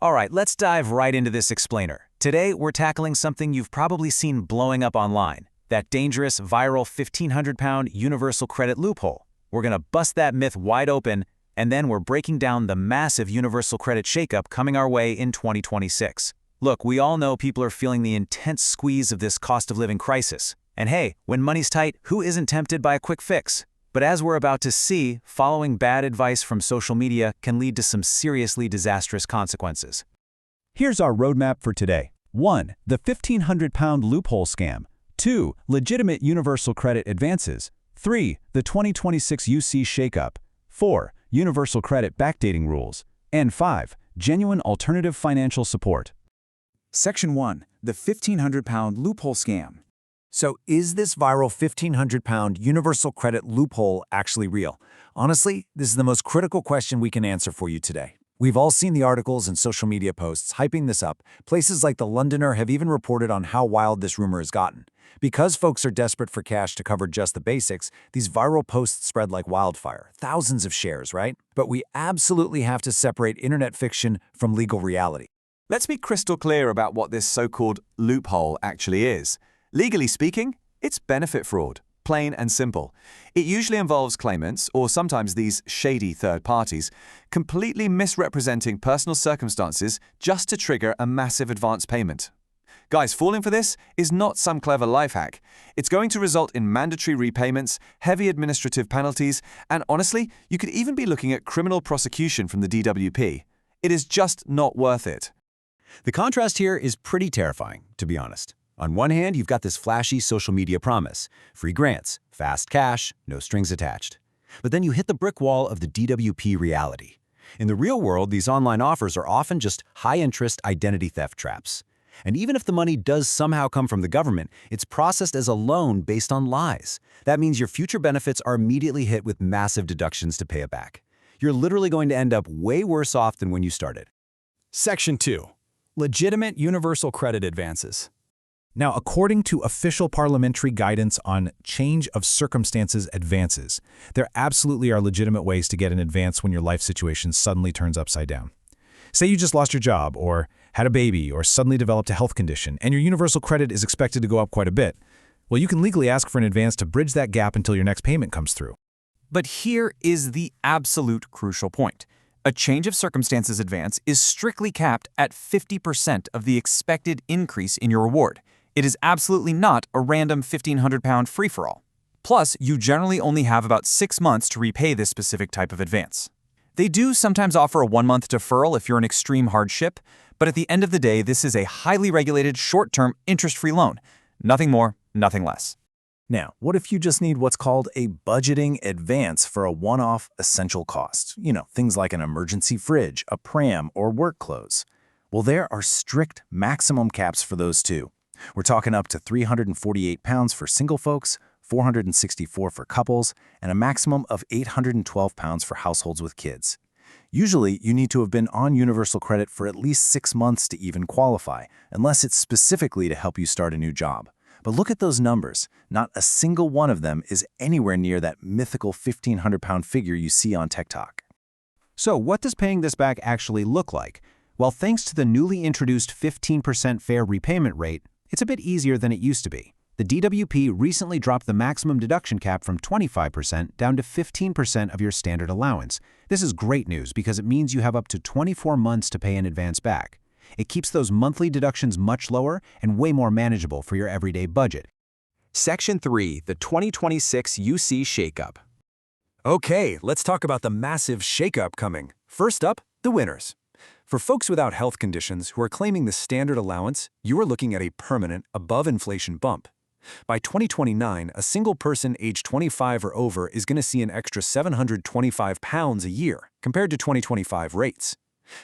All right, let's dive right into this explainer. Today, we're tackling something you've probably seen blowing up online, that dangerous, viral 1,500-pound universal credit loophole. We're going to bust that myth wide open, and then we're breaking down the massive universal credit shakeup coming our way in 2026. Look, we all know people are feeling the intense squeeze of this cost of living crisis. And hey, when money's tight, who isn't tempted by a quick fix? But as we're about to see, following bad advice from social media can lead to some seriously disastrous consequences. Here's our roadmap for today. 1. The 1,500-pound loophole scam. 2. Legitimate universal credit advances. 3. The 2026 UC shakeup. 4. Universal credit backdating rules. And 5. Genuine alternative financial support. Section 1. The 1,500-pound loophole scam. So is this viral 1,500-pound universal credit loophole actually real? Honestly, this is the most critical question we can answer for you today. We've all seen the articles and social media posts hyping this up. Places like The Londoner have even reported on how wild this rumor has gotten. Because folks are desperate for cash to cover just the basics, these viral posts spread like wildfire. Thousands of shares, right? But we absolutely have to separate internet fiction from legal reality. Let's be crystal clear about what this so-called loophole actually is. Legally speaking, it's benefit fraud, plain and simple. It usually involves claimants, or sometimes these shady third parties, completely misrepresenting personal circumstances just to trigger a massive advance payment. Guys, falling for this is not some clever life hack. It's going to result in mandatory repayments, heavy administrative penalties, and honestly, you could even be looking at criminal prosecution from the DWP. It is just not worth it. The contrast here is pretty terrifying, to be honest. On one hand, you've got this flashy social media promise, free grants, fast cash, no strings attached. But then you hit the brick wall of the DWP reality. In the real world, these online offers are often just high-interest identity theft traps. And even if the money does somehow come from the government, it's processed as a loan based on lies. That means your future benefits are immediately hit with massive deductions to pay it back. You're literally going to end up way worse off than when you started. Section 2. Legitimate universal credit advances. Now, according to official parliamentary guidance on change of circumstances advances, there absolutely are legitimate ways to get an advance when your life situation suddenly turns upside down. Say you just lost your job, or had a baby, or suddenly developed a health condition, and your universal credit is expected to go up quite a bit. Well, you can legally ask for an advance to bridge that gap until your next payment comes through. But here is the absolute crucial point. A change of circumstances advance is strictly capped at 50% of the expected increase in your reward. It is absolutely not a random 1,500-pound free-for-all. Plus, you generally only have about 6 months to repay this specific type of advance. They do sometimes offer a 1-month deferral if you're in extreme hardship, but at the end of the day, this is a highly regulated, short-term, interest-free loan. Nothing more, nothing less. Now, what if you just need what's called a budgeting advance for a one-off essential cost? You know, things like an emergency fridge, a pram, or work clothes. Well, there are strict maximum caps for those too. We're talking up to 348 pounds for single folks, 464 for couples, and a maximum of 812 pounds for households with kids. Usually, you need to have been on universal credit for at least 6 months to even qualify, unless it's specifically to help you start a new job. But look at those numbers. Not a single one of them is anywhere near that mythical 1,500-pound figure you see on TikTok. So what does paying this back actually look like? Well, thanks to the newly introduced 15% fair repayment rate, it's a bit easier than it used to be. The DWP recently dropped the maximum deduction cap from 25% down to 15% of your standard allowance. This is great news because it means you have up to 24 months to pay in advance back. It keeps those monthly deductions much lower and way more manageable for your everyday budget. Section 3. The 2026 UC shakeup. Okay, let's talk about the massive shakeup coming. First up, the winners. For folks without health conditions who are claiming the standard allowance, you are looking at a permanent, above-inflation bump. By 2029, a single person aged 25 or over is going to see an extra £725 a year compared to 2025 rates.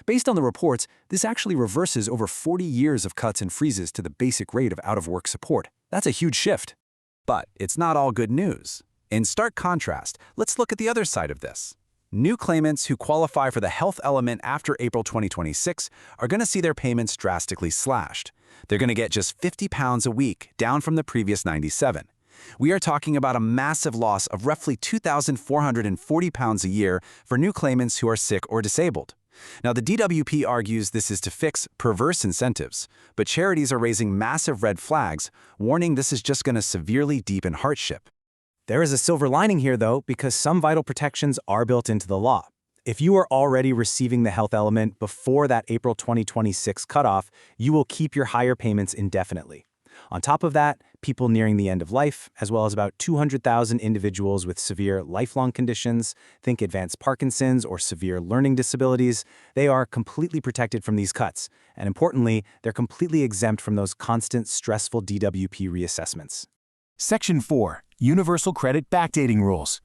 Based on the reports, this actually reverses over 40 years of cuts and freezes to the basic rate of out-of-work support. That's a huge shift. But it's not all good news. In stark contrast, let's look at the other side of this. New claimants who qualify for the health element after April 2026 are going to see their payments drastically slashed. They're going to get just £50 a week, down from the previous 97. We are talking about a massive loss of roughly £2,440 a year for new claimants who are sick or disabled. Now, the DWP argues this is to fix perverse incentives, but charities are raising massive red flags, warning this is just going to severely deepen hardship. There is a silver lining here, though, because some vital protections are built into the law. If you are already receiving the health element before that April 2026 cutoff, you will keep your higher payments indefinitely. On top of that, people nearing the end of life, as well as about 200,000 individuals with severe lifelong conditions, think advanced Parkinson's or severe learning disabilities, they are completely protected from these cuts. And importantly, they're completely exempt from those constant, stressful DWP reassessments. Section 4. Universal Credit Backdating Rules.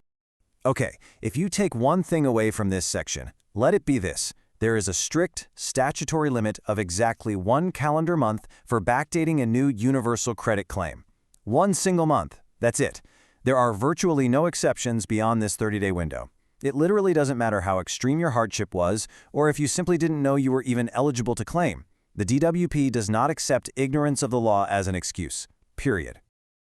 Okay, if you take one thing away from this section, let it be this. There is a strict statutory limit of exactly 1 calendar month for backdating a new universal credit claim. 1 single month, that's it. There are virtually no exceptions beyond this 30-day window. It literally doesn't matter how extreme your hardship was, or if you simply didn't know you were even eligible to claim. The DWP does not accept ignorance of the law as an excuse. Period.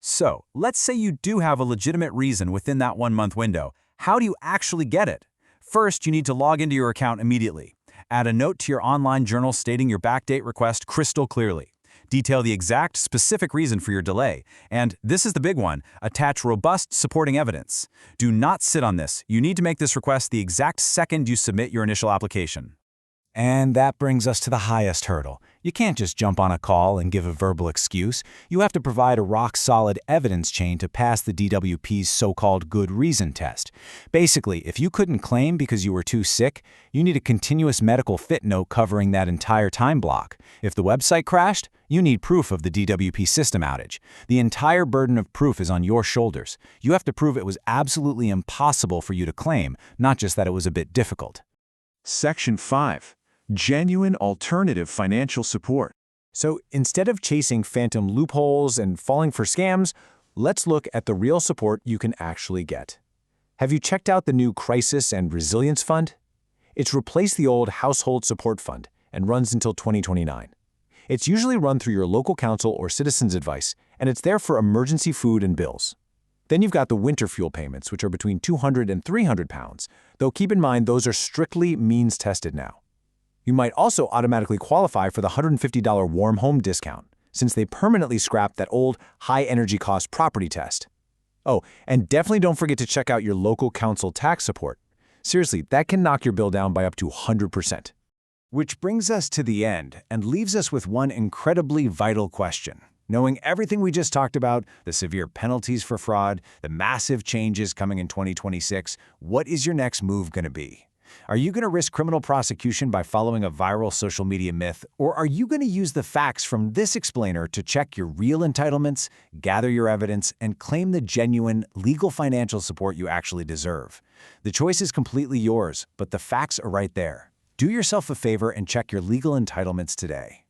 So, let's say you do have a legitimate reason within that 1-month window. How do you actually get it? First, you need to log into your account immediately. Add a note to your online journal stating your backdate request crystal clearly. Detail the exact specific reason for your delay. And this is the big one, attach robust supporting evidence. Do not sit on this. You need to make this request the exact second you submit your initial application. And that brings us to the highest hurdle. You can't just jump on a call and give a verbal excuse. You have to provide a rock-solid evidence chain to pass the DWP's so-called good reason test. Basically, if you couldn't claim because you were too sick, you need a continuous medical fit note covering that entire time block. If the website crashed, you need proof of the DWP system outage. The entire burden of proof is on your shoulders. You have to prove it was absolutely impossible for you to claim, not just that it was a bit difficult. Section 5. Genuine alternative financial support. So instead of chasing phantom loopholes and falling for scams, let's look at the real support you can actually get. Have you checked out the new Crisis and Resilience Fund? It's replaced the old Household Support Fund and runs until 2029. It's usually run through your local council or citizens' advice, and it's there for emergency food and bills. Then you've got the winter fuel payments, which are between £200 and £300, though keep in mind those are strictly means-tested now. You might also automatically qualify for the $150 warm home discount, since they permanently scrapped that old high-energy cost property test. Oh, and definitely don't forget to check out your local council tax support. Seriously, that can knock your bill down by up to 100%. Which brings us to the end and leaves us with one incredibly vital question. Knowing everything we just talked about, the severe penalties for fraud, the massive changes coming in 2026, what is your next move going to be? Are you going to risk criminal prosecution by following a viral social media myth, or are you going to use the facts from this explainer to check your real entitlements, gather your evidence, and claim the genuine, legal financial support you actually deserve? The choice is completely yours, but the facts are right there. Do yourself a favor and check your legal entitlements today.